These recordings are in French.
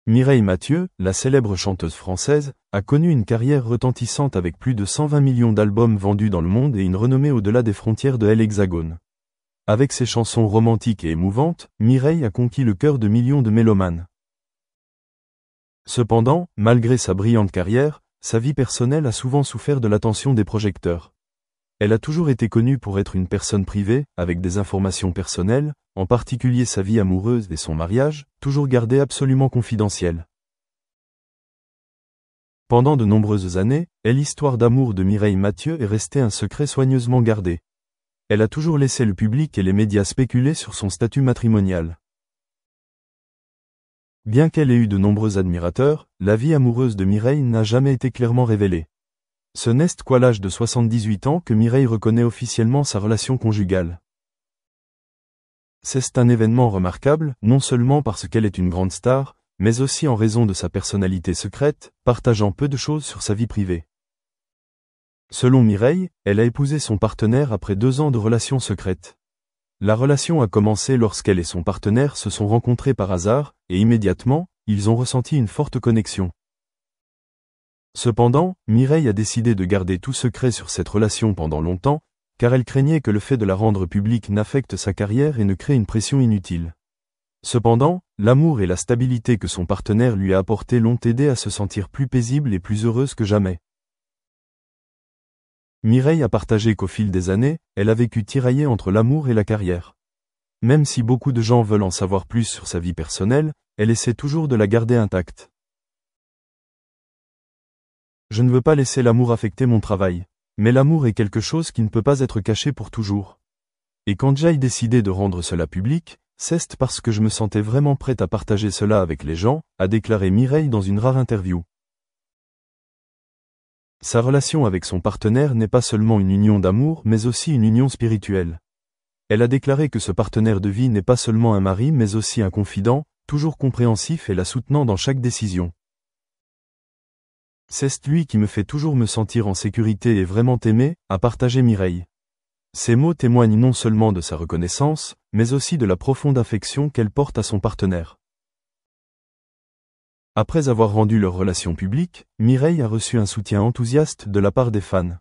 Mireille Mathieu, la célèbre chanteuse française, a connu une carrière retentissante avec plus de 120 millions d'albums vendus dans le monde et une renommée au-delà des frontières de l'Hexagone. Avec ses chansons romantiques et émouvantes, Mireille a conquis le cœur de millions de mélomanes. Cependant, malgré sa brillante carrière, sa vie personnelle a souvent souffert de l'attention des projecteurs. Elle a toujours été connue pour être une personne privée, avec des informations personnelles, en particulier sa vie amoureuse et son mariage, toujours gardées absolument confidentielles. Pendant de nombreuses années, l'histoire d'amour de Mireille Mathieu est restée un secret soigneusement gardé. Elle a toujours laissé le public et les médias spéculer sur son statut matrimonial. Bien qu'elle ait eu de nombreux admirateurs, la vie amoureuse de Mireille n'a jamais été clairement révélée. Ce n'est qu'à l'âge de 78 ans que Mireille reconnaît officiellement sa relation conjugale. C'est un événement remarquable, non seulement parce qu'elle est une grande star, mais aussi en raison de sa personnalité secrète, partageant peu de choses sur sa vie privée. Selon Mireille, elle a épousé son partenaire après 2 ans de relation secrète. La relation a commencé lorsqu'elle et son partenaire se sont rencontrés par hasard, et immédiatement, ils ont ressenti une forte connexion. Cependant, Mireille a décidé de garder tout secret sur cette relation pendant longtemps, car elle craignait que le fait de la rendre publique n'affecte sa carrière et ne crée une pression inutile. Cependant, l'amour et la stabilité que son partenaire lui a apporté l'ont aidée à se sentir plus paisible et plus heureuse que jamais. Mireille a partagé qu'au fil des années, elle a vécu tiraillée entre l'amour et la carrière. Même si beaucoup de gens veulent en savoir plus sur sa vie personnelle, elle essaie toujours de la garder intacte. Je ne veux pas laisser l'amour affecter mon travail. Mais l'amour est quelque chose qui ne peut pas être caché pour toujours. Et quand j'ai décidé de rendre cela public, c'est parce que je me sentais vraiment prête à partager cela avec les gens, a déclaré Mireille dans une rare interview. Sa relation avec son partenaire n'est pas seulement une union d'amour mais aussi une union spirituelle. Elle a déclaré que ce partenaire de vie n'est pas seulement un mari mais aussi un confident, toujours compréhensif et la soutenant dans chaque décision. C'est lui qui me fait toujours me sentir en sécurité et vraiment aimé, a partagé Mireille. Ces mots témoignent non seulement de sa reconnaissance, mais aussi de la profonde affection qu'elle porte à son partenaire. Après avoir rendu leur relation publique, Mireille a reçu un soutien enthousiaste de la part des fans.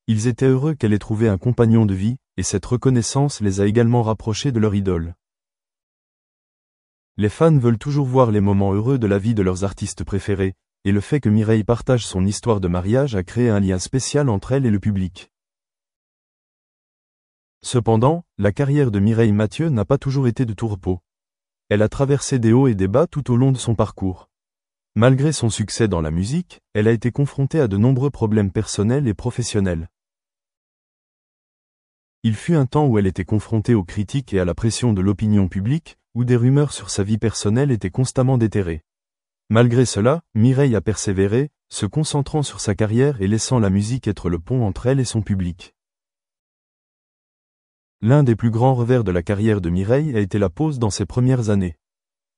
Ils étaient heureux qu'elle ait trouvé un compagnon de vie, et cette reconnaissance les a également rapprochés de leur idole. Les fans veulent toujours voir les moments heureux de la vie de leurs artistes préférés, et le fait que Mireille partage son histoire de mariage a créé un lien spécial entre elle et le public. Cependant, la carrière de Mireille Mathieu n'a pas toujours été de tout repos. Elle a traversé des hauts et des bas tout au long de son parcours. Malgré son succès dans la musique, elle a été confrontée à de nombreux problèmes personnels et professionnels. Il fut un temps où elle était confrontée aux critiques et à la pression de l'opinion publique, où des rumeurs sur sa vie personnelle étaient constamment déterrées. Malgré cela, Mireille a persévéré, se concentrant sur sa carrière et laissant la musique être le pont entre elle et son public. L'un des plus grands revers de la carrière de Mireille a été la pause dans ses premières années.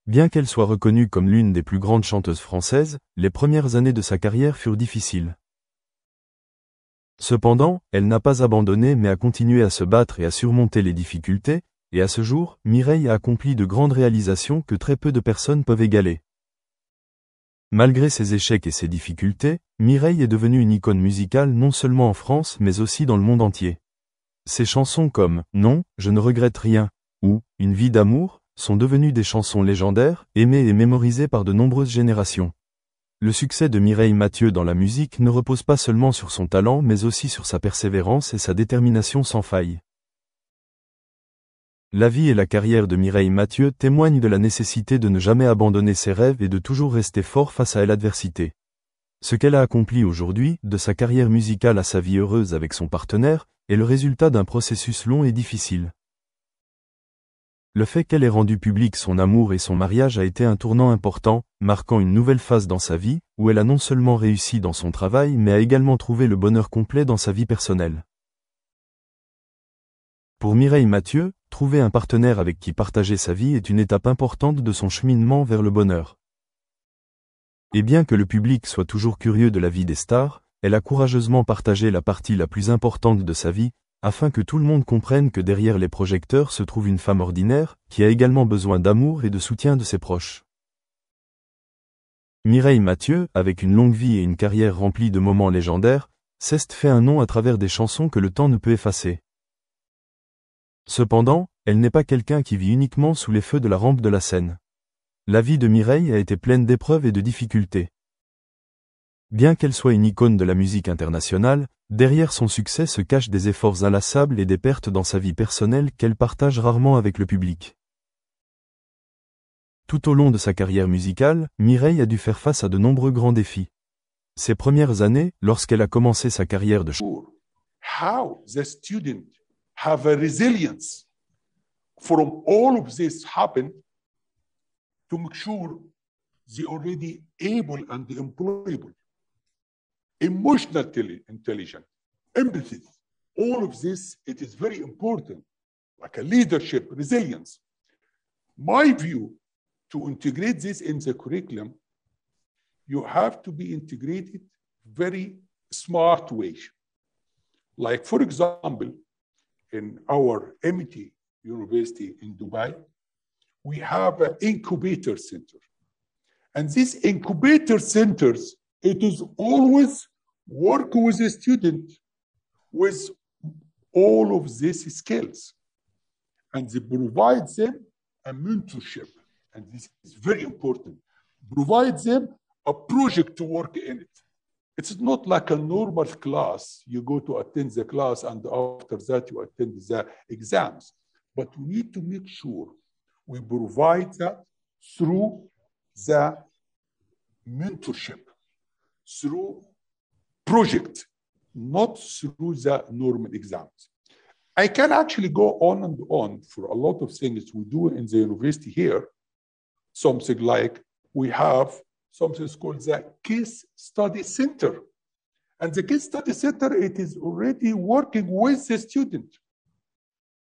Bien qu'elle soit reconnue comme l'une des plus grandes chanteuses françaises, les premières années de sa carrière furent difficiles. Cependant, elle n'a pas abandonné mais a continué à se battre et à surmonter les difficultés, et à ce jour, Mireille a accompli de grandes réalisations que très peu de personnes peuvent égaler. Malgré ses échecs et ses difficultés, Mireille est devenue une icône musicale non seulement en France mais aussi dans le monde entier. Ses chansons comme « Non, je ne regrette rien » ou « Une vie d'amour » sont devenues des chansons légendaires, aimées et mémorisées par de nombreuses générations. Le succès de Mireille Mathieu dans la musique ne repose pas seulement sur son talent mais aussi sur sa persévérance et sa détermination sans faille. La vie et la carrière de Mireille Mathieu témoignent de la nécessité de ne jamais abandonner ses rêves et de toujours rester fort face à l'adversité. Ce qu'elle a accompli aujourd'hui, de sa carrière musicale à sa vie heureuse avec son partenaire, est le résultat d'un processus long et difficile. Le fait qu'elle ait rendu public son amour et son mariage a été un tournant important, marquant une nouvelle phase dans sa vie, où elle a non seulement réussi dans son travail mais a également trouvé le bonheur complet dans sa vie personnelle. Pour Mireille Mathieu, trouver un partenaire avec qui partager sa vie est une étape importante de son cheminement vers le bonheur. Et bien que le public soit toujours curieux de la vie des stars, elle a courageusement partagé la partie la plus importante de sa vie, afin que tout le monde comprenne que derrière les projecteurs se trouve une femme ordinaire, qui a également besoin d'amour et de soutien de ses proches. Mireille Mathieu, avec une longue vie et une carrière remplie de moments légendaires, s'est fait un nom à travers des chansons que le temps ne peut effacer. Cependant, elle n'est pas quelqu'un qui vit uniquement sous les feux de la rampe de la scène. La vie de Mireille a été pleine d'épreuves et de difficultés. Bien qu'elle soit une icône de la musique internationale, derrière son succès se cachent des efforts inlassables et des pertes dans sa vie personnelle qu'elle partage rarement avec le public. Tout au long de sa carrière musicale, Mireille a dû faire face à de nombreux grands défis. Ses premières années, lorsqu'elle a commencé sa carrière de chanteuse, how the student have a resilience from all of this happen to make sure they already able and employable, emotionally intelligent, empathy. All of this, it is very important, like a leadership, resilience. My view, to integrate this in the curriculum, you have to be integrated very smart way. Like, for example, in our MIT University in Dubai, we have an incubator center. And these incubator centers, it is always work with a student with all of these skills. And they provide them a mentorship. And this is very important. Provide them a project to work in it. It's not like a normal class. You go to attend the class and after that you attend the exams. But we need to make sure we provide that through the mentorship, through project, not through the normal exams. I can actually go on and on for a lot of things we do in the university here. Something like we have something called the Case Study Center. And the Case Study Center, it is already working with the student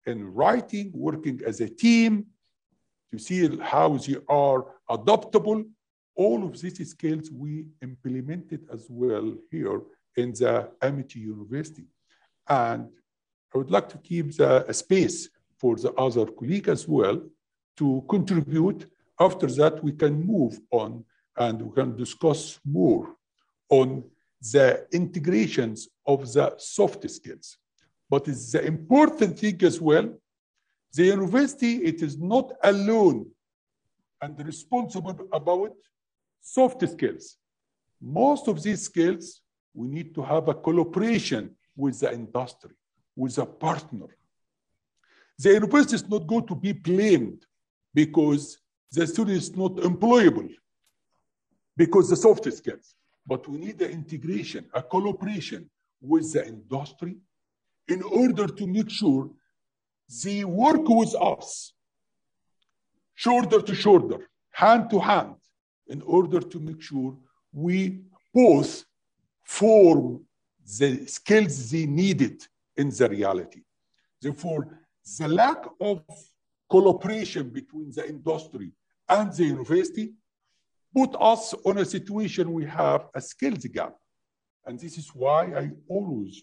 in writing, working as a team, to see how they are adaptable. All of these skills we implemented as well here in the MIT University. And I would like to keep a space for the other colleagues as well to contribute. After that, we can move on and we can discuss more on the integrations of the soft skills. But it's the important thing as well, the university, it is not alone and responsible about soft skills. Most of these skills, we need to have a collaboration with the industry, with a partner. The university is not going to be blamed because the student is not employable, because the soft skills. But we need the integration, a collaboration with the industry in order to make sure they work with us, shoulder to shoulder, hand to hand, in order to make sure we both form the skills they needed in the reality. Therefore, the lack of collaboration between the industry and the university put us on a situation we have a skills gap. And this is why I always